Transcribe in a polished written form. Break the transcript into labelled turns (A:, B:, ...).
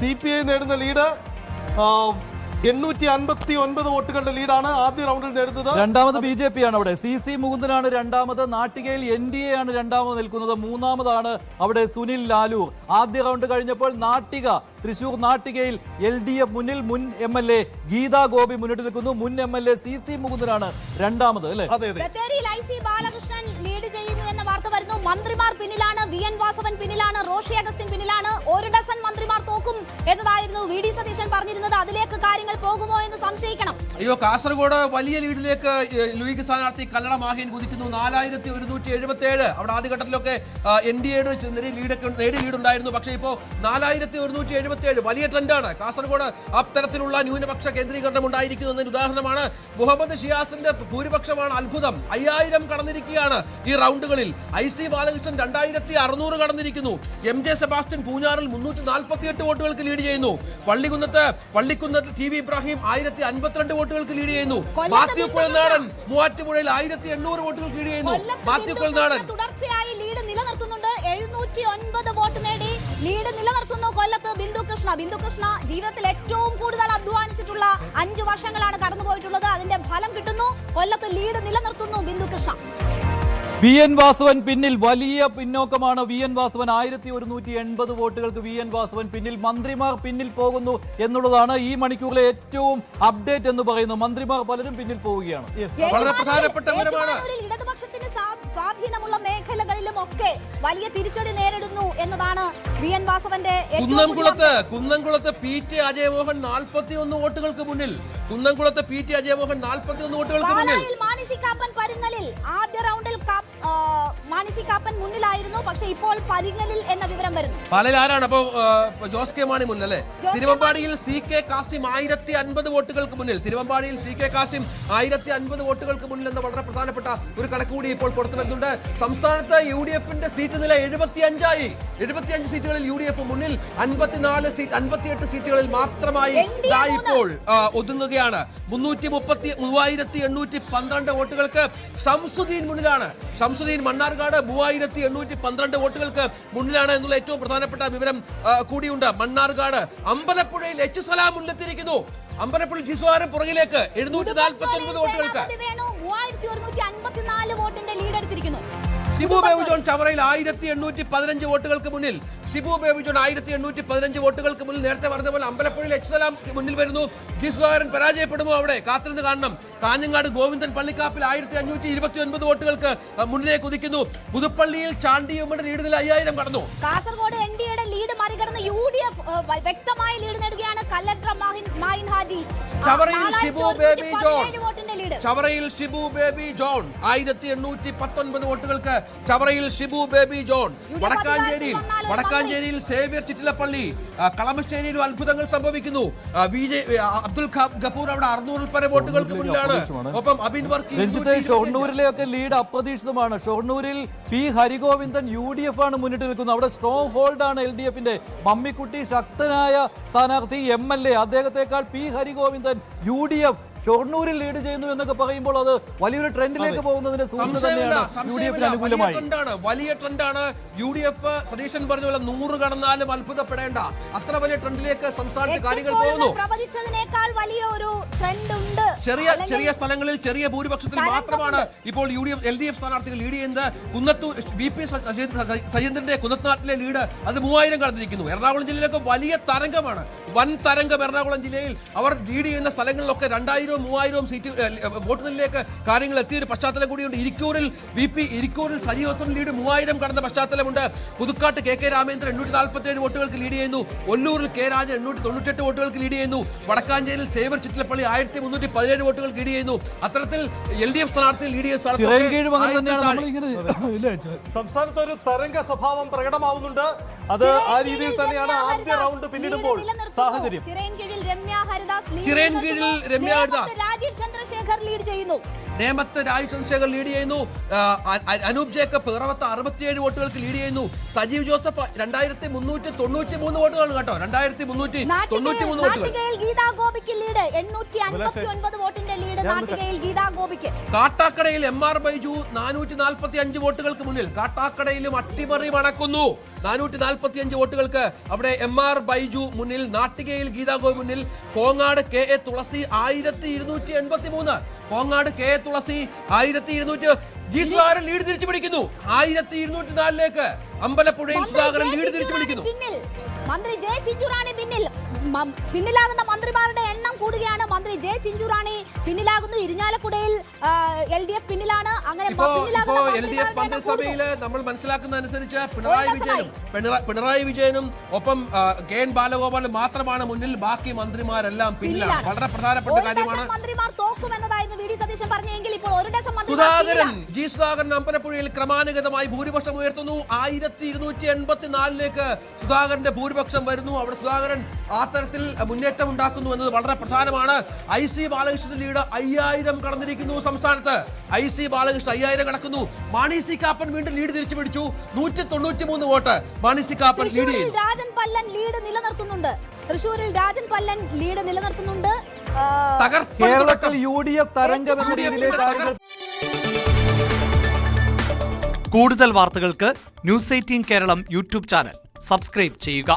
A: CPI നേടുന്ന lead 859 വോട്ടുകളുടെ ലീഡാണ് ആദ്യ റൗണ്ടിൽ നേടുന്നത്.
B: രണ്ടാമത് BJP ആണ്. അവിടെ CC മുകുന്ദനാണ് രണ്ടാമത്. നാട്ടികയിൽ NDA ആണ് രണ്ടാമത് നിൽക്കുന്നത്. മൂന്നാമതാണ് അവിടെ സുനിൽ ലാലൂർ. ആദ്യ റൗണ്ട് കഴിഞ്ഞപ്പോൾ നാട്ടിക തൃശൂർ നാട്ടികയിൽ LDF മുന്നിൽ. മുൻ MLA ഗീതാ ഗോപി മുന്നിട്ട് നിൽക്കുന്നു. മുൻ MLA CC മുകുന്ദനാണ് രണ്ടാമത്. അല്ലേ?
C: ബത്തേരിയിൽ IC ബാലകൃഷ്ണൻ ലീഡ് ചെയ്യുന്നു എന്ന വാർത്ത വരുന്നു. മന്ത്രിമാർ പിന്നിലാണ്. VN വാസവൻ പിന്നിലാണ്. റോഷി അഗസ്റ്റിൻ പിന്നിലാണ്. ഒരു ഡസൻ മന്ത്രിമാർ തോക്കും എന്നതായിരുന്നു VD സതീശൻ പറഞ്ഞിരുന്നത്. അതിലേക്ക് കാര്യങ്ങൾ പോകുമോ എന്ന് സംശയിക്കണം.
D: അയ്യോ, കാസർഗോഡ് വലിയ ലീഡിലേക്ക് ലീഗ് സ്ഥാനാർത്ഥി കല്ലട മാഹീൻ കുതിക്കുന്നു. 4177. അവിടെ ആദ്യഘട്ടത്തിലൊക്കെ NDAയുടെ നേരിയ ലീഡ് ഉണ്ടായിരുന്നു. പക്ഷേ ഇപ്പോൾ 4177 വലിയ ട്രെൻഡാണ്. കാസർഗോഡ് അത്തരത്തിലുള്ള ന്യൂനപക്ഷ കേന്ദ്രീകരണം ഉണ്ടായിരിക്കുന്നതിന് ഉദാഹരണമാണ്. മുഹമ്മദ് ഷിയാസിന്റെ ഭൂരിപക്ഷമാണ് അത്ഭുതം. 5000 കടന്നിരിക്കുകയാണ് ഈ റൗണ്ടുകളിൽ. IC ബാലകൃഷ്ണൻ 2600 കടന്നിരിക്കുന്നു. MJ സെബാസ്റ്റ്യൻ പൂഞ്ഞാറിൽ 348 വോട്ടുകൾക്ക് ലീഡ് ചെയ്യുന്നു. പള്ളിക്കുന്നത്ത് TV ഇബ്രാഹിം 1052 വോട്ടുകൾക്ക് ലീഡ് ചെയ്യുന്നു. മാത്യു കുഴൽനാടൻ മൂവാറ്റുപുഴയിൽ 1800 വോട്ടുകൾക്ക് ലീഡ് ചെയ്യുന്നു. മാത്യു കുഴൽനാടൻ
C: തുടർച്ചയായി ലീഡ് നിലനിർത്തുന്നുണ്ട്. 709 വോട്ട് നേടി ലീഡ് നിലനിർത്തുന്നു കൊല്ലത്ത് ബിന്ദു കൃഷ്ണ ജീവിതത്തിൽ ഏറ്റവും കൂടുതൽ അധ്വാനിച്ചിട്ടുള്ള 5 വർഷങ്ങളാണ് കടന്നുപോയിട്ടുള്ളത്. അതിന്റെ ഫലം കിട്ടുന്നു. കൊല്ലത്ത് ലീഡ് നിലനിർത്തുന്നു ബിന്ദു കൃഷ്ണ.
B: VN വാസവൻ പിന്നിൽ. വലിയ പിന്നോക്കമാണ് VN വാസവൻ. 1180 വോട്ടുകൾക്ക് VN വാസവൻ പിന്നിൽ. മന്ത്രിമാർ പിന്നിൽ പോകുന്നു എന്നുള്ളതാണ് ഈ മണിക്കൂറിലെ ഏറ്റവും അപ്ഡേറ്റ് എന്ന് പറയുന്നു. മന്ത്രിമാർ പലരും പിന്നിൽ പോവുകയാണ്.
D: വളരെ പ്രധാനപ്പെട്ട
C: ഇടതുപക്ഷത്തിന് സ്വാധീനമുള്ള മേഖലകളിലും ഒക്കെ വലിയ തിരിച്ചടി നേരിടുന്നു എന്നതാണ് VN വാസവന്റെ.
D: കുന്നംകുളത്ത് PT അജയമോഹൻ 41 വോട്ടുകൾക്ക് മുന്നിൽ. കുന്നംകുളത്ത് PT അജയമോഹൻ 41 വോട്ടുകൾക്ക് മുന്നിൽ.
C: മാണിസി കാപ്പൻ പരുങ്ങലിൽ ആദ്യ റൗണ്ടിൽ മാണിസി കാപ്പൻ മുന്നിലായിരുന്നു. പക്ഷേ ഇപ്പോൾ പരിങ്ങലിൽ എന്ന വിവരം വരുന്നു.
D: പാലയിൽ ആരാണ്? അപ്പൊ ജോസ് കെ മാണി മുന്നല്ലേ? തിരുവമ്പാടിയിൽ CK കാസിം 1050 വോട്ടുകൾക്ക് മുന്നിൽ. തിരുവമ്പാടിയിൽ CK കാസിം 1050 വോട്ടുകൾക്ക് മുന്നിൽ എന്ന വളരെ പ്രധാനപ്പെട്ട ഒരു കണക്കുകൂടി ഇപ്പോൾ പുറത്തു വരുന്നുണ്ട്. സംസ്ഥാനത്ത് UDFന്റെ സീറ്റ് നില 75 ആയി. 75 സീറ്റുകളിൽ UDF മുന്നിൽ. 58 സീറ്റുകളിൽ മാത്രമായി ഇപ്പോൾ ഒതുങ്ങുകയാണ്. 33,812 വോട്ടുകൾക്ക് ഷംസുദ്ദീൻ മുന്നിലാണ്. ഷംസുദ്ദീൻ മണ്ണാർക്കാട് 3812 വോട്ടുകൾക്ക് മുന്നിലാണ് എന്നുള്ള ഏറ്റവും പ്രധാനപ്പെട്ട വിവരം കൂടിയുണ്ട്. മണ്ണാർക്കാട് അമ്പലപ്പുഴയിൽ H സലാം മുന്നിലെത്തിയിരിക്കുന്നു. അമ്പലപ്പുഴ ജിസ്വാരം പുറകിലേക്ക് 749 വോട്ടുകൾക്ക്.
C: 3154 വോട്ടിന്റെ ലീഡ് എടുത്തിരിക്കുന്നു.
D: ഷിബു ബേബി ജോൺ ചവറയിൽ 1815 വോട്ടുകൾക്ക് മുന്നിൽ. ഷിബു ബേബി ജോൺ 1815 വോട്ടുകൾക്ക് മുന്നിൽ. നേരത്തെ പറഞ്ഞ പോലെ അമ്പലപ്പുഴയിൽ H സലാം മുന്നിൽ വരുന്നു. ജിസ്വാരൻ പരാജയപ്പെടുമോ? അവിടെ കാത്തിരുന്ന് കാണണം. കാഞ്ഞങ്ങാട് ഗോവിന്ദൻ പള്ളിക്കാപ്പിൽ 1529 വോട്ടുകൾക്ക് മുന്നിലേക്ക് കുതിക്കുന്നു. പുതുപ്പള്ളിയിൽ ചാണ്ടിയമ്മയുടെ ലീഡ് നില 5000 കടന്നു.
C: കാസർഗോഡ് NDAയുടെ ലീഡ് മറികടന്ന് UDF വ്യക്തമായ ലീഡ് നേടുകയാണ്. കല്ലട്ര മാഹിൻ ഹാജി
D: ചവറയിൽ ഷിബു ബേബി ജോൺ 1819 വോട്ടുകൾക്ക്. ചവറയിൽ ഷിബു ബേബി ജോൺ. വടക്കാഞ്ചേരിയിൽ സേവ്യർ ചിറ്റിലപ്പള്ളി. കളമശ്ശേരിയിലും അത്ഭുതങ്ങൾ സംഭവിക്കുന്നു. അബ്ദുൽ ഗഫൂർ അവിടെ 600 പര വോട്ടുകൾക്ക് മുന്നിലാണ്. ഒപ്പം അബിൻ വർക്കി.
B: ഷൊർണൂരിലെയൊക്കെ ലീഡ് അപ്രതീക്ഷിതമാണ്. ഷൊർണൂരിൽ P ഹരിഗോവിന്ദൻ UDF ആണ് മുന്നിട്ട് നിൽക്കുന്നത്. അവിടെ സ്ട്രോങ് ഹോൾഡ് ആണ് LDFന്റെ. മമ്മിക്കുട്ടി ശക്തനായ സ്ഥാനാർത്ഥി MLA. അദ്ദേഹത്തെക്കാൾ P ഹരിഗോവിന്ദൻ UDF ഷൊർണൂരിൽ ലീഡ് ചെയ്യുന്നു എന്നൊക്കെ പറയുമ്പോൾ അത് വലിയൊരു ട്രെൻഡിലേക്ക് പോകുന്നതിന്റെ സൂചന തന്നെയാണ്. UDFന് അനുകൂലമായി
D: വലിയ ട്രെൻഡാണ്. UDF സതീശൻ പറഞ്ഞ പോലെ 100 കടന്നാലും അത്ഭുതപ്പെടേണ്ട അത്ര വലിയ ട്രെൻഡിലേക്ക് സംസ്ഥാനത്തെ കാര്യങ്ങൾ പോകുന്നു.
C: പ്രവചിച്ചതിനേക്കാൾ വലിയൊരു ട്രെൻഡ് ഉണ്ട്.
D: ചെറിയ സ്ഥലങ്ങളിൽ ചെറിയ ഭൂരിപക്ഷത്തിൽ മാത്രമാണ് ഇപ്പോൾ LDF സ്ഥാനാർത്ഥികൾ ലീഡ് ചെയ്യുന്നത്. VP സജീന്ദ്രന്റെ കുന്നത്തുനാട്ടിലെ ലീഡ് അത് 3000 കടന്നിരിക്കുന്നു. എറണാകുളം ജില്ലയിലൊക്കെ വലിയ തരംഗമാണ്. വൻ തരംഗം എറണാകുളം ജില്ലയിൽ. അവർ ലീഡ് ചെയ്യുന്ന സ്ഥലങ്ങളിലൊക്കെ 2000-3000 സീറ്റ് വോട്ട് നിലയിലേക്ക് കാര്യങ്ങൾ എത്തിയൊരു പശ്ചാത്തലം കൂടിയുണ്ട്. ഇരിക്കൂറിൽ സജീവ് ഹസൻ ലീഡ് 3000 കടന്ന പശ്ചാത്തലമുണ്ട്. പുതുക്കാട്ട് KK രാമേന്ദ്രൻ 847 വോട്ടുകൾക്ക് ലീഡ് ചെയ്യുന്നു. ഒല്ലൂരിൽ K രാജൻ 898 വോട്ടുകൾക്ക് ലീഡ് ചെയ്യുന്നു. വടക്കാഞ്ചേരിയിൽ സേവർ ചിറ്റിലപ്പള്ളി 1317 വോട്ടുകൾക്ക് ലീഡ് ചെയ്യുന്നു. അത്തരത്തിൽ LDF സ്ഥാനാർത്ഥി ലീഡ് ചെയ്യുന്ന
A: സംസ്ഥാനത്ത് ഒരു തരംഗ സ്വഭാവം പ്രകടമാവുന്നുണ്ട്. അത് ആ രീതിയിൽ തന്നെയാണ് ആദ്യ റൗണ്ട് പിന്നിടുമ്പോൾ സാഹചര്യം.
C: ചിറയൻകീഴിൽ രമ്യ ഹരിദാസ്,
D: രാജീവ്
C: ചന്ദ്രശേഖർ ലീഡ് ചെയ്യുന്നു.
D: നേമത്ത് രാജ് ചന്ദ്രശേഖർ ലീഡ് ചെയ്യുന്നു. അനൂപ് ജേക്കബ് പിറവത്ത് 67 വോട്ടുകൾക്ക് ലീഡ് ചെയ്യുന്നു. സജീവ് ജോസഫ് 2393 വോട്ടുകളാണ് കേട്ടോ. 2393 വോട്ടുകൾ.
C: ഗീതാ ഗോപിക്ക് ലീഡ് 859 വോട്ടിന്റെ ലീഡ് നാട്ടികയിൽ ഗീതാ ഗോപിക്ക്.
D: കാട്ടാക്കടയിൽ MR ബൈജു 445 വോട്ടുകൾക്ക് മുന്നിൽ. കാട്ടാക്കടയിലും അട്ടിമറി മണക്കുന്നു. 445 വോട്ടുകൾക്ക് അവിടെ MR ബൈജു മുന്നിൽ. നാട്ടികയിൽ ഗീതാ ഗോപി മുന്നിൽ. കോങ്ങാട് KA തുളസി 1283. കോങ്ങാട് KA തുളസി 1200. ജി സുധാകരൻ ലീഡ് തിരിച്ചു പിടിക്കുന്നു. 1204 അമ്പലപ്പുഴയിൽ സുധാകരൻ ലീഡ് തിരിച്ചു പിടിക്കുന്നു.
C: മന്ത്രി ജെ ചിഞ്ചുറാണി പിന്നിലാകുന്ന മന്ത്രിമാരുടെ എണ്ണം കൂടുകയാണ്. മന്ത്രി ജെ ചിഞ്ചുറാണി പിന്നിലാകുന്നു. ഇരിഞ്ഞാലക്കുടയിൽ LDF പിന്നിലാണ്. അങ്ങനെ
D: LDF മന്ത്രിസഭയിൽ നമ്മൾ മനസ്സിലാക്കുന്ന അനുസരിച്ച് പിണറായി വിജയനും ഒപ്പം KN ബാലഗോപാലും മാത്രമാണ് മുന്നിൽ. ബാക്കി മന്ത്രിമാരെല്ലാം പിന്നിലാണ്. വളരെ പ്രധാനപ്പെട്ട കാര്യമാണ്.
C: മന്ത്രിമാർ തോക്കുമെന്നതായിരുന്നു വി ഡി സതീശൻ പറഞ്ഞെങ്കിൽ ഇപ്പോൾ ഒരു ഡസൻ
D: ജി സുധാകരൻ അമ്പലപ്പുഴയിൽ ക്രമാനുഗതമായി ഭൂരിപക്ഷം ഉയർത്തുന്നു. 1284 സുധാകരന്റെ ഭൂരിപക്ഷം വരുന്നു. അവിടെ സുധാകരൻ ആ തരത്തിൽ മുന്നേറ്റം ഉണ്ടാക്കുന്നു എന്നത് വളരെ പ്രധാനമാണ്. IC ബാലകൃഷ്ണന്റെ ലീഡ് 5000 കടന്നിരിക്കുന്നു. സംസ്ഥാനത്ത് IC ബാലകൃഷ്ണൻ 5000 കടക്കുന്നു. മാണി സി കാപ്പൻ വീണ്ടും ലീഡ് തിരിച്ചു പിടിച്ചു. 193 vote Mani C Kappan lead ചെയ്യുന്നു.
C: രാജൻ പല്ലൻ ലീഡ് നിലനിർത്തുന്നുണ്ട്. തൃശൂരിൽ രാജൻ പല്ലൻ ലീഡ് നിലനിർത്തുന്നുണ്ട്.
B: കേരളത്തിൽ UDF തരംഗമെന്ന രീതിയിലേക്ക് കാര്യങ്ങൾ.
E: കൂടുതൽ വാർത്തകൾക്ക് News 18 Keralam YouTube channel subscribe ചെയ്യുക.